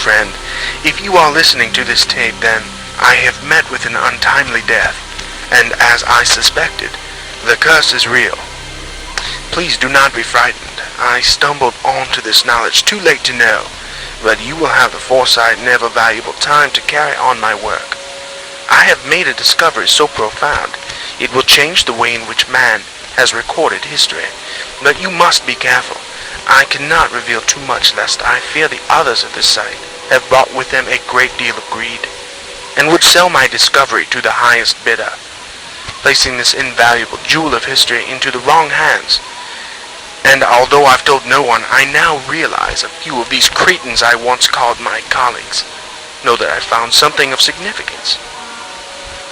friend, if you are listening to this tape, then I have met with an untimely death, and as I suspected, the curse is real. Please do not be frightened. I stumbled onto this knowledge too late to know, but you will have the foresight and ever valuable time to carry on my work. I have made a discovery so profound, it will change the way in which man has recorded history. But you must be careful. I cannot reveal too much lest I fear the others of this site have brought with them a great deal of greed, and would sell my discovery to the highest bidder, placing this invaluable jewel of history into the wrong hands. And although I've told no one, I now realize a few of these cretins I once called my colleagues know that I found something of significance.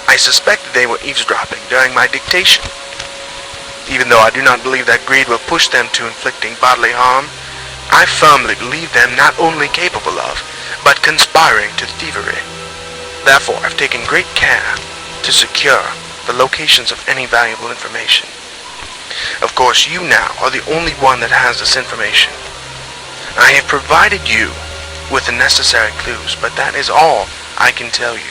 I suspected they were eavesdropping during my dictation. Even though I do not believe that greed will push them to inflicting bodily harm, I firmly believe them not only capable of, but conspiring to thievery. Therefore, I've taken great care to secure the locations of any valuable information. Of course, you now are the only one that has this information. I have provided you with the necessary clues, but that is all I can tell you.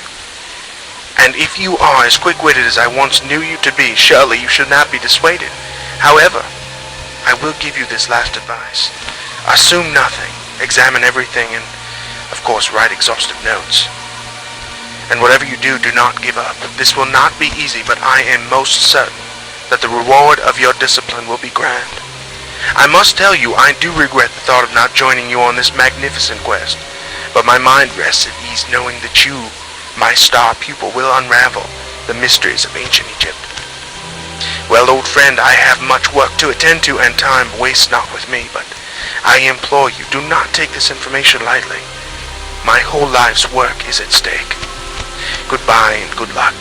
And if you are as quick-witted as I once knew you to be, surely you should not be dissuaded. However, I will give you this last advice. Assume nothing, examine everything, and, of course, write exhaustive notes. And whatever you do, do not give up. This will not be easy, but I am most certain that the reward of your discipline will be grand. I must tell you, I do regret the thought of not joining you on this magnificent quest, but my mind rests at ease knowing that you, my star pupil, will unravel the mysteries of ancient Egypt. Well, old friend, I have much work to attend to, and time wastes not with me, but I implore you, do not take this information lightly. My whole life's work is at stake. Goodbye and good luck.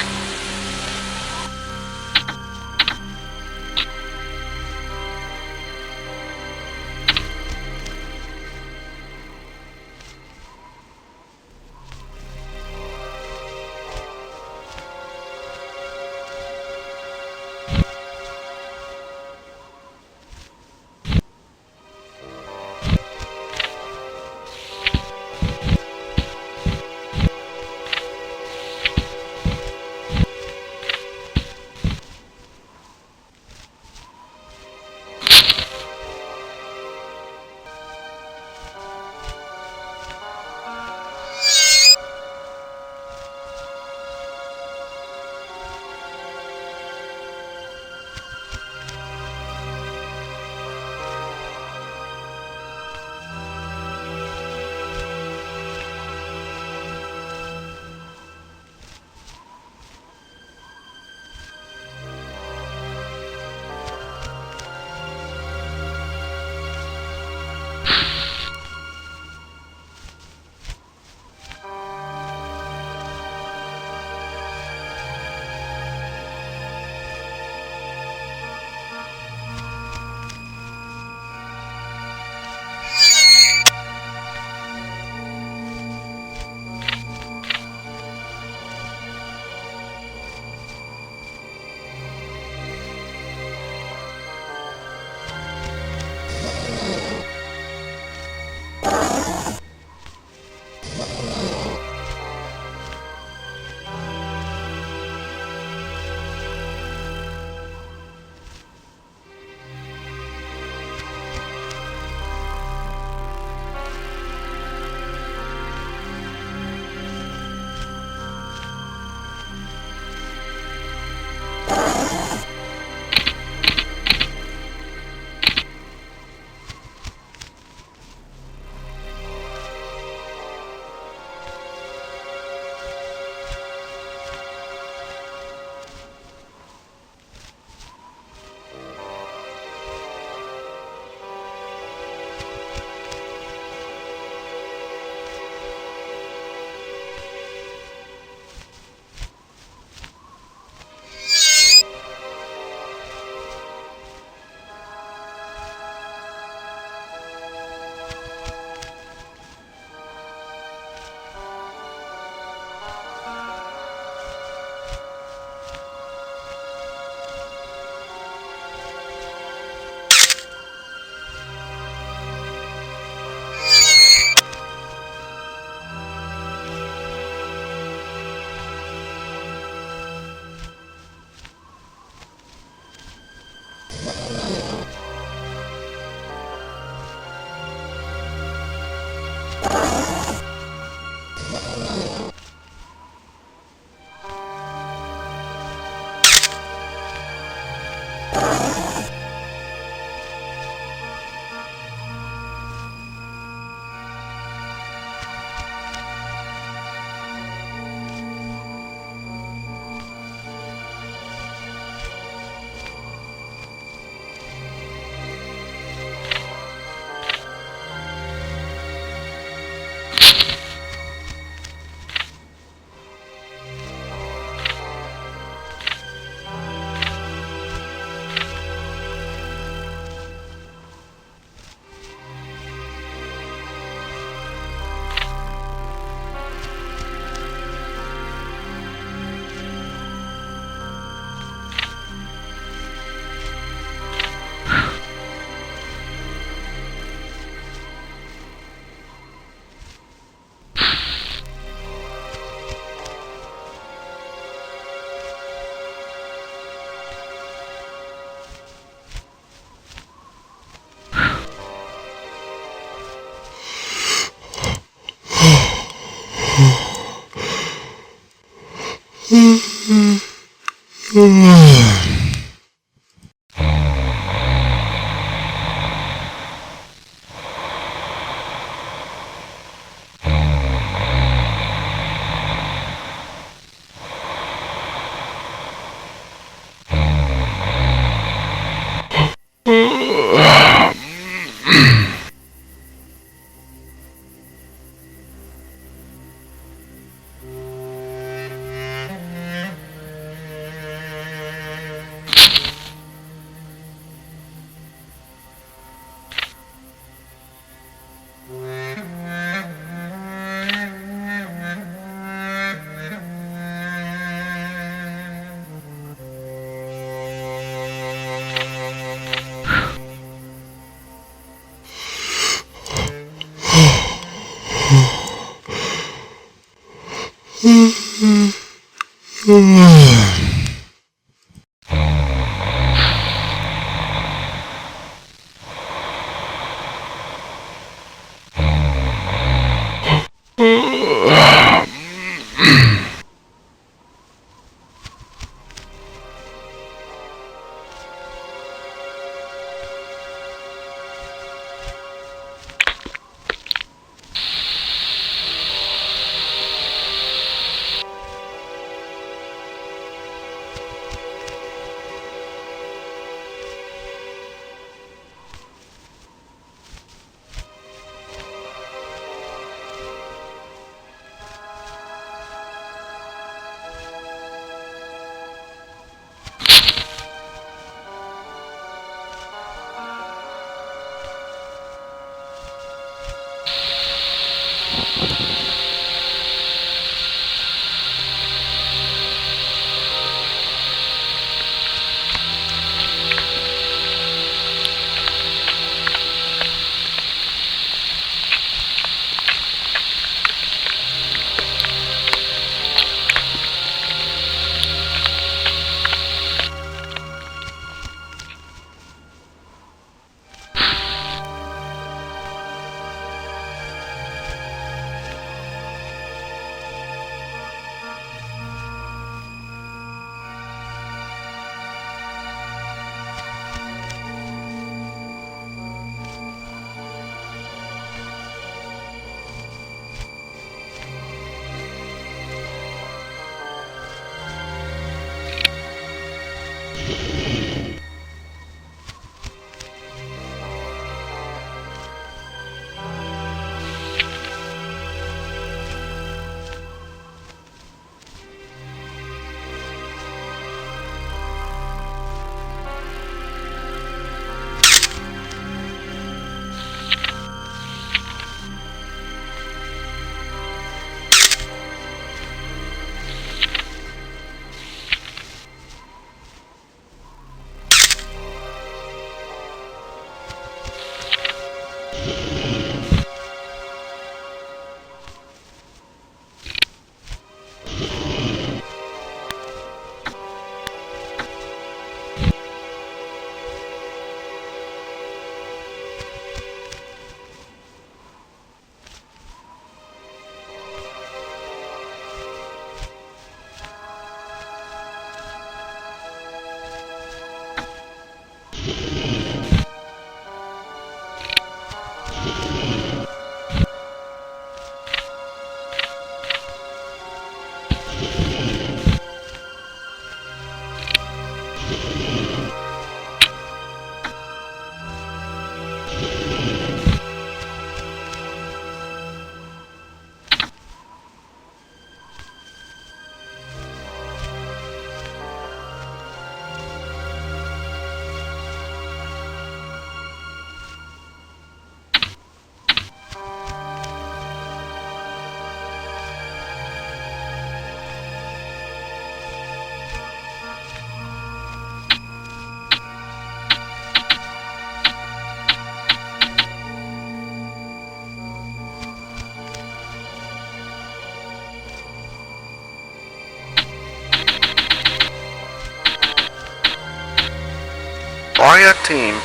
Our team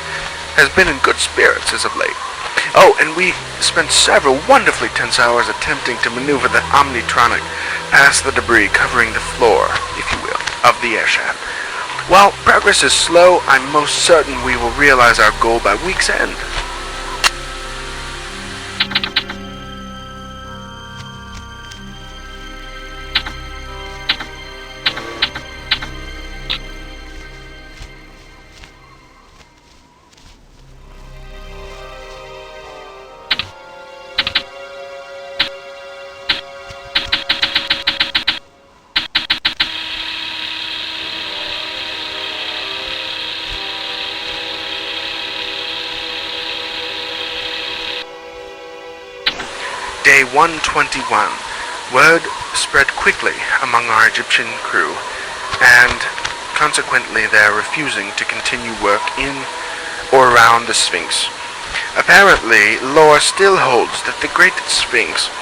has been in good spirits as of late. Oh, and we spent several wonderfully tense hours attempting to maneuver the Omnitronic past the debris covering the floor, if you will, of the airshaft. While progress is slow, I'm most certain we will realize our goal by week's end. Day 121. Word spread quickly among our Egyptian crew, and consequently they're refusing to continue work in or around the Sphinx. Apparently, lore still holds that the Great Sphinx,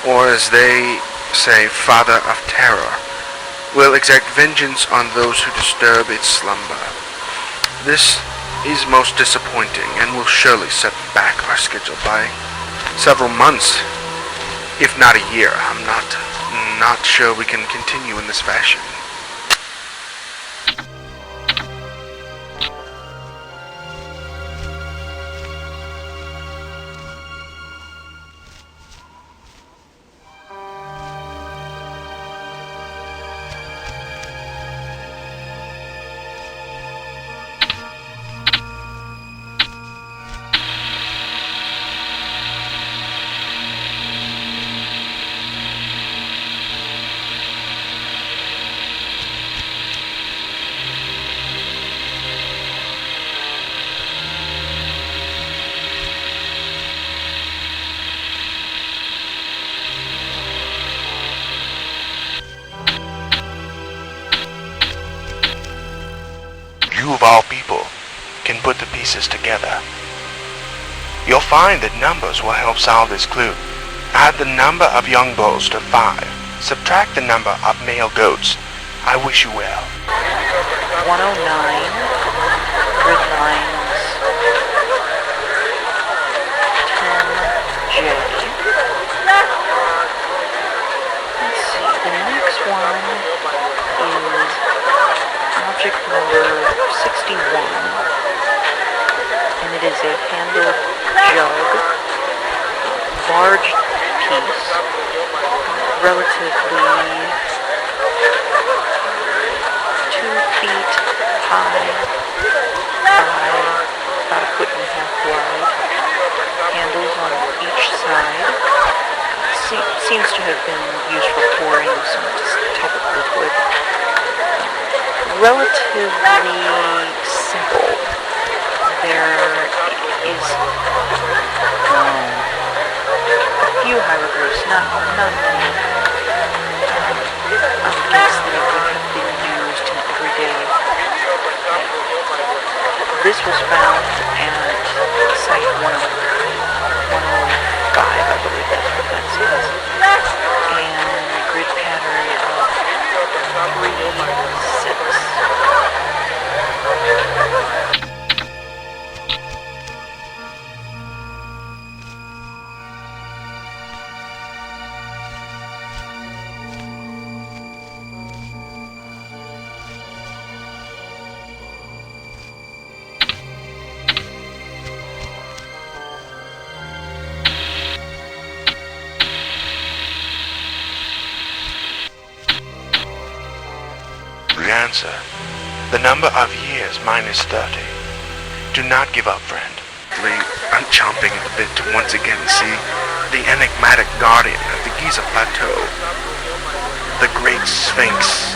or as they say, Father of Terror, will exact vengeance on those who disturb its slumber. This is most disappointing and will surely set back our schedule by several months, if not a year. I'm not sure we can continue in this fashion. You of all people can put the pieces together. You'll find that numbers will help solve this clue. Add the number of young bulls to 5. Subtract the number of male goats. I wish you well. 109, grid lines, 10J. Let's see, the next one is object number 61, and it is a handled jug, large piece, relatively 2 feet high by about 1.5 feet wide, handles on each side. Seems to have been used for pouring some type of liquid. Relatively simple. There is a few hieroglyphs, not many. I guess that it would have been used in everyday life. This was found at site 105, I believe that's what that says. And grid pattern of 3, 6. The answer. The number of years minus 30. Do not give up, friend. I'm chomping at the bit to once again see the enigmatic guardian of the Giza Plateau, the Great Sphinx.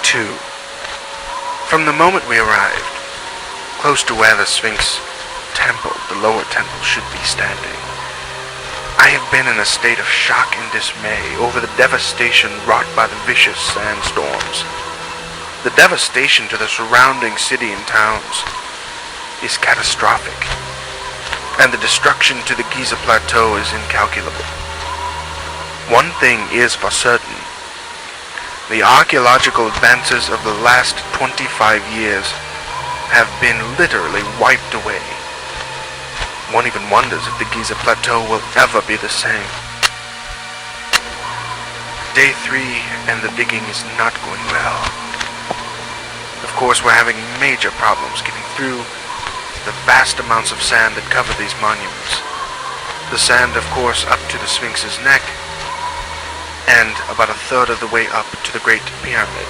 2. From the moment we arrived, close to where the Sphinx temple, the lower temple, should be standing, I have been in a state of shock and dismay over the devastation wrought by the vicious sandstorms. The devastation to the surrounding city and towns is catastrophic, and the destruction to the Giza plateau is incalculable. One thing is for certain: the archaeological advances of the last 25 years have been literally wiped away. One even wonders if the Giza plateau will ever be the same. Day 3 and the digging is not going well. Of course, we're having major problems getting through the vast amounts of sand that cover these monuments. The sand, of course, up to the Sphinx's neck, and about a third of the way up to the Great Pyramid.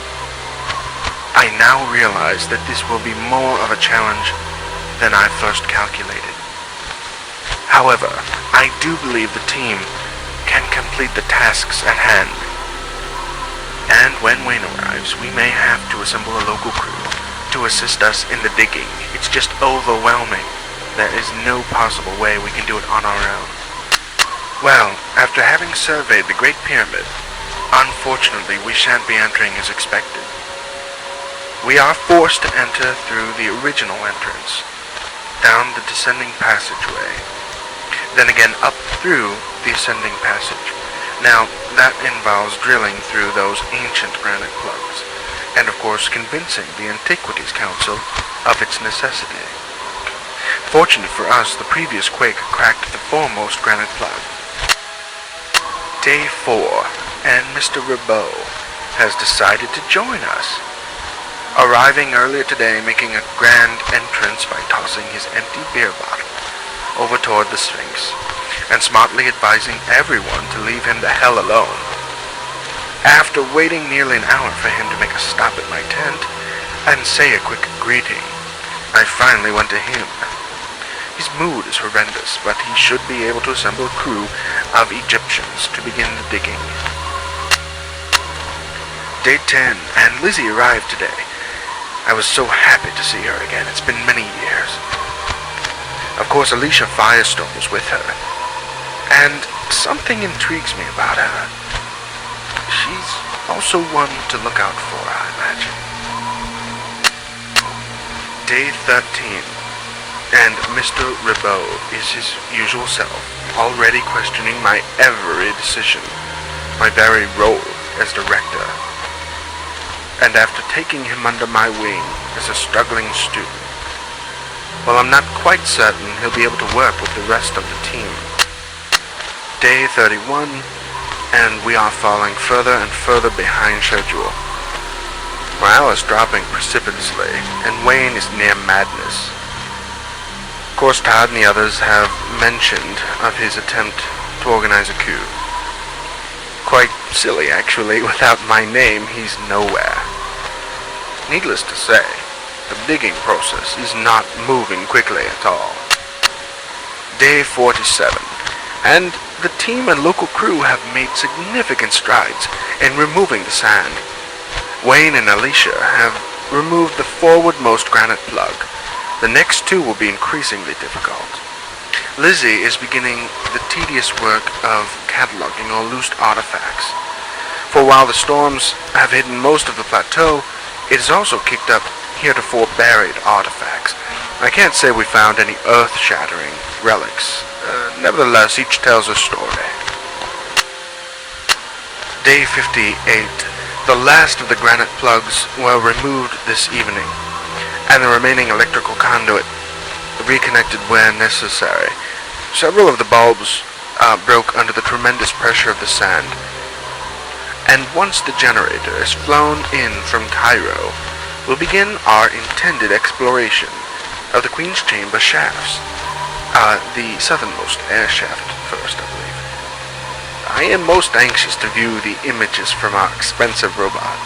I now realize that this will be more of a challenge than I first calculated. However, I do believe the team can complete the tasks at hand. And when Wayne arrives, we may have to assemble a local crew to assist us in the digging. It's just overwhelming. There is no possible way we can do it on our own. Well, after having surveyed the Great Pyramid, unfortunately we shan't be entering as expected. We are forced to enter through the original entrance, down the descending passageway, then again up through the ascending passage. Now, that involves drilling through those ancient granite plugs, and of course convincing the Antiquities Council of its necessity. Fortunate for us, the previous quake cracked the foremost granite plug. Day 4, and Mr. Riddle has decided to join us, arriving earlier today, making a grand entrance by tossing his empty beer bottle over toward the Sphinx, and smartly advising everyone to leave him the hell alone. After waiting nearly an hour for him to make a stop at my tent and say a quick greeting, I finally went to him. His mood is horrendous, but he should be able to assemble a crew of Egyptians to begin the digging. Day 10, and Lizzie arrived today. I was so happy to see her again. It's been many years. Of course, Alicia Firestone was with her, and something intrigues me about her. She's also one to look out for, I imagine. Day 13. And Mr. Riddle is his usual self, already questioning my every decision, my very role as director. And after taking him under my wing as a struggling student, well, I'm not quite certain he'll be able to work with the rest of the team. Day 31, and we are falling further and further behind schedule. Morale is dropping precipitously, and Wayne is near madness. Of course, Todd and the others have mentioned of his attempt to organize a coup. Quite silly, actually. Without my name, he's nowhere. Needless to say, the digging process is not moving quickly at all. Day 47, and the team and local crew have made significant strides in removing the sand. Wayne and Alicia have removed the forwardmost granite plug. The next two will be increasingly difficult. Lizzie is beginning the tedious work of cataloging all loose artifacts. For while the storms have hidden most of the plateau, it has also kicked up heretofore buried artifacts. I can't say we found any earth-shattering relics. Nevertheless, each tells a story. Day 58. The last of the granite plugs were removed this evening, and the remaining electrical conduit reconnected where necessary. Several of the bulbs broke under the tremendous pressure of the sand, and once the generator is flown in from Cairo, we'll begin our intended exploration of the Queen's Chamber shafts, the southernmost air shaft first, I believe. I am most anxious to view the images from our expensive robot.